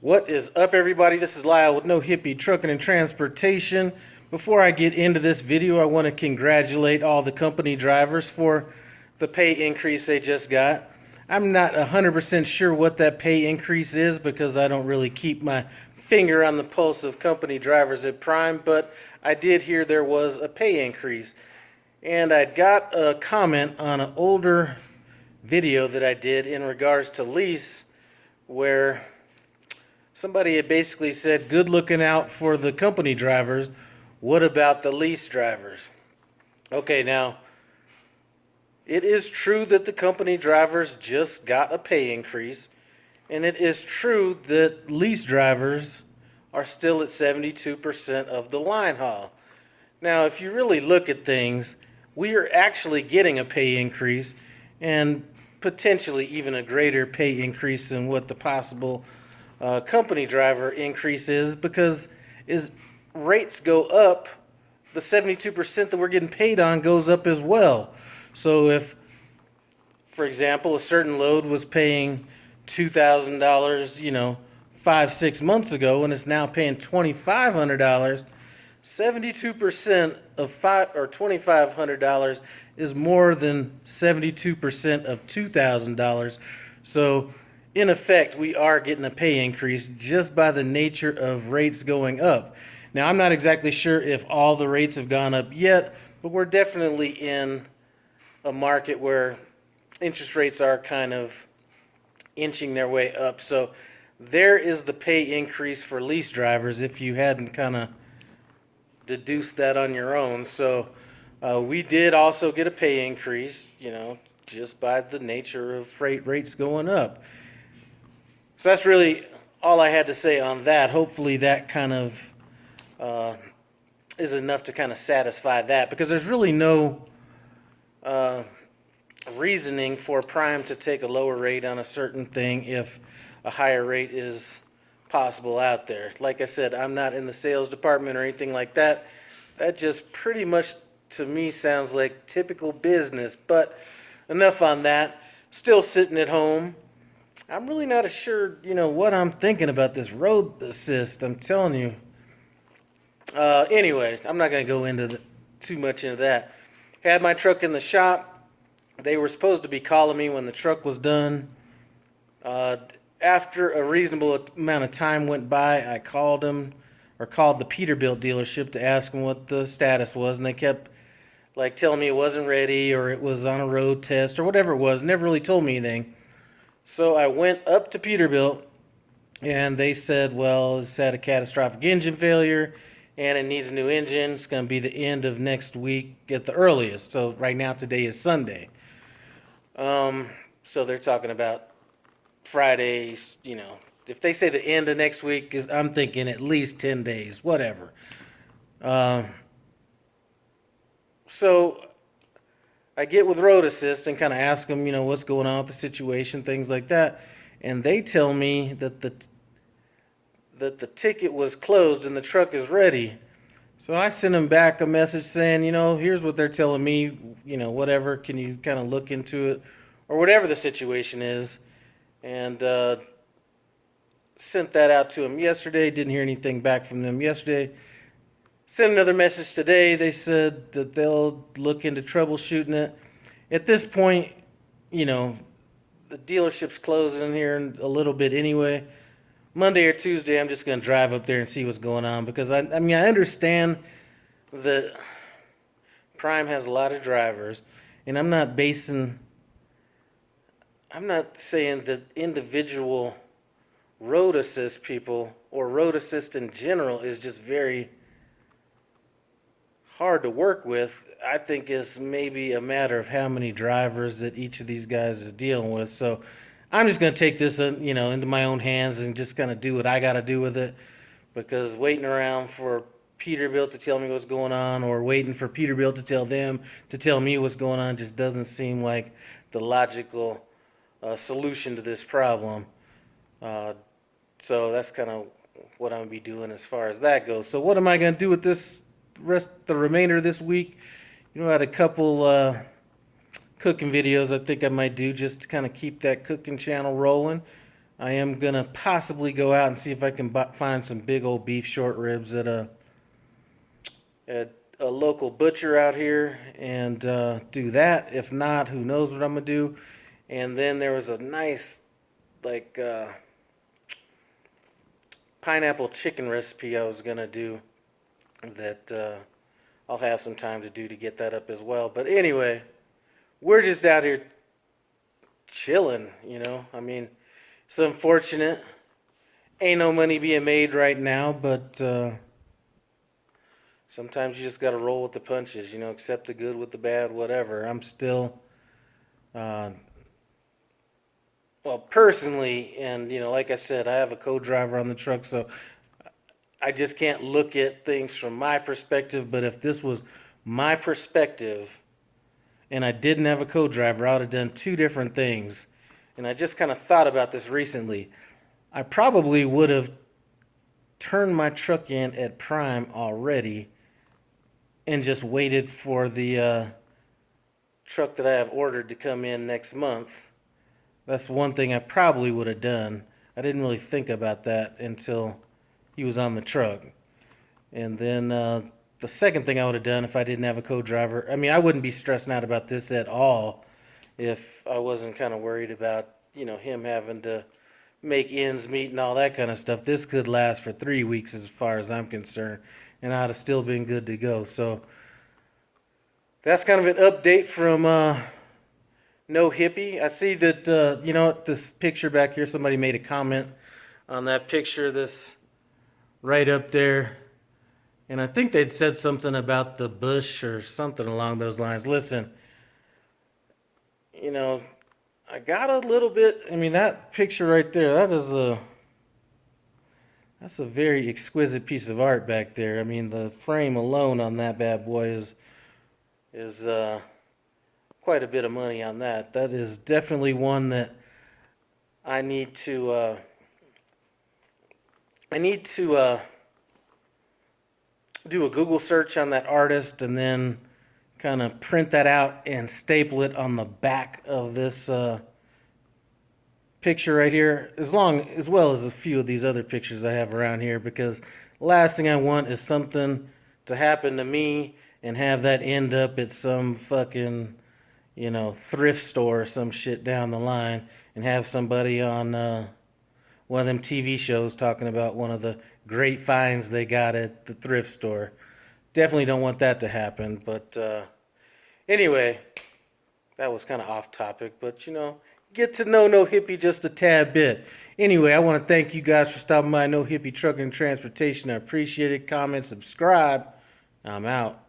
What is up, everybody? This is Lyle with No Hippie Trucking and Transportation. Before I get into this video, I want to congratulate all the company drivers for the pay increase they just got. I'm not 100% sure what that pay increase is because I don't really keep my finger on the pulse of company drivers at Prime, but I did hear there was a pay increase. And I got a comment on an older video that I did in regards to Lease where somebody had basically said, good looking out for the company drivers. What about the lease drivers? Okay, now, it is true that the company drivers just got a pay increase, and it is true that lease drivers are still at 72% of the line haul. Now, if you really look at things, we are actually getting a pay increase, and potentially even a greater pay increase than what the possible company driver increase is, because as rates go up, the 72% that we're getting paid on goes up as well. So if, for example, a certain load was paying $2,000, 5-6 months ago, and it's now paying $2,500, 72% of $2,500 is more than 72% of $2,000. So in effect, we are getting a pay increase just by the nature of rates going up. Now, I'm not exactly sure if all the rates have gone up yet, but we're definitely in a market where interest rates are kind of inching their way up. So there is the pay increase for lease drivers if you hadn't kind of deduced that on your own. So we did also get a pay increase, just by the nature of freight rates going up. So that's really all I had to say on that. Hopefully that kind of is enough to kind of satisfy that, because there's really no reasoning for Prime to take a lower rate on a certain thing if a higher rate is possible out there. Like I said, I'm not in the sales department or anything like that. That just pretty much to me sounds like typical business. But enough on that. Still sitting at home. I'm really not sure, what I'm thinking about this road assist. I'm telling you. Anyway, I'm not going to go into too much into that. Had my truck in the shop. They were supposed to be calling me when the truck was done. After a reasonable amount of time went by, I called them, or called the Peterbilt dealership to ask them what the status was, and they kept telling me it wasn't ready or it was on a road test or whatever it was. Never really told me anything. So I went up to Peterbilt, and they said, well, it's had a catastrophic engine failure, and it needs a new engine. It's going to be the end of next week at the earliest. So right now, today is Sunday. So they're talking about Fridays, if they say the end of next week, I'm thinking at least 10 days, whatever. So I get with Road Assist and kind of ask them, what's going on with the situation, things like that. And they tell me that the ticket was closed and the truck is ready. So I send them back a message saying, here's what they're telling me, whatever, can you kind of look into it, or whatever the situation is. And sent that out to them yesterday. Didn't hear anything back from them yesterday. Sent another message today. They said that they'll look into troubleshooting it. At this point, the dealership's closing here in a little bit anyway. Monday or Tuesday, I'm just going to drive up there and see what's going on, because I understand that Prime has a lot of drivers, and I'm not saying that individual road assist people or road assist in general is just very hard to work with. I think it's maybe a matter of how many drivers that each of these guys is dealing with. So I'm just going to take this, into my own hands and just kind of do what I got to do with it, because waiting around for Peterbilt to tell me what's going on, or waiting for Peterbilt to tell them to tell me what's going on, just doesn't seem like the logical solution to this problem. So that's kind of what I'm going to be doing as far as that goes. So what am I going to do with the remainder of this week? I had a couple cooking videos I think I might do just to kind of keep that cooking channel rolling. I am going to possibly go out and see if I can find some big old beef short ribs at a local butcher out here and do that. If not, who knows what I'm going to do. And then there was a nice, like, pineapple chicken recipe I was going to do that I'll have some time to do to get that up as well. But anyway, we're just out here chilling, you know. I mean, it's unfortunate. Ain't no money being made right now, but sometimes you just got to roll with the punches, you know, accept the good with the bad, whatever. I'm still, well, personally, and, you know, like I said, I have a co-driver on the truck, so I just can't look at things from my perspective. But if this was my perspective and I didn't have a co-driver, I would have done two different things. And I just kind of thought about this recently. I probably would have turned my truck in at prime already and just waited for the truck that I have ordered to come in next month. That's one thing I probably would have done. I didn't really think about that until he was on the truck. And then the second thing I would have done if I didn't have a co-driver, I mean, I wouldn't be stressing out about this at all if I wasn't kind of worried about, you know, him having to make ends meet and all that kind of stuff. This could last for 3 weeks as far as I'm concerned, and I'd have still been good to go. So that's kind of an update from No Hippie. I see that, you know, this picture back here, somebody made a comment on that picture, this right up there. And I think they'd said something about the bush or something along those lines. Listen, you know, I got a little bit, I mean, that picture right there, that's a very exquisite piece of art back there. I mean, the frame alone on that bad boy is quite a bit of money on that. That is definitely one that I need to do a Google search on that artist and then kind of print that out and staple it on the back of this picture right here, as well as a few of these other pictures I have around here, because the last thing I want is something to happen to me and have that end up at some fucking, you know, thrift store or some shit down the line and have somebody on one of them TV shows talking about one of the great finds they got at the thrift store. Definitely don't want that to happen. But anyway, that was kind of off topic, but you know, get to know No Hippie just a tad bit. Anyway, I want to thank you guys for stopping by No Hippie Trucking and Transportation. I appreciate it. Comment, subscribe. I'm out.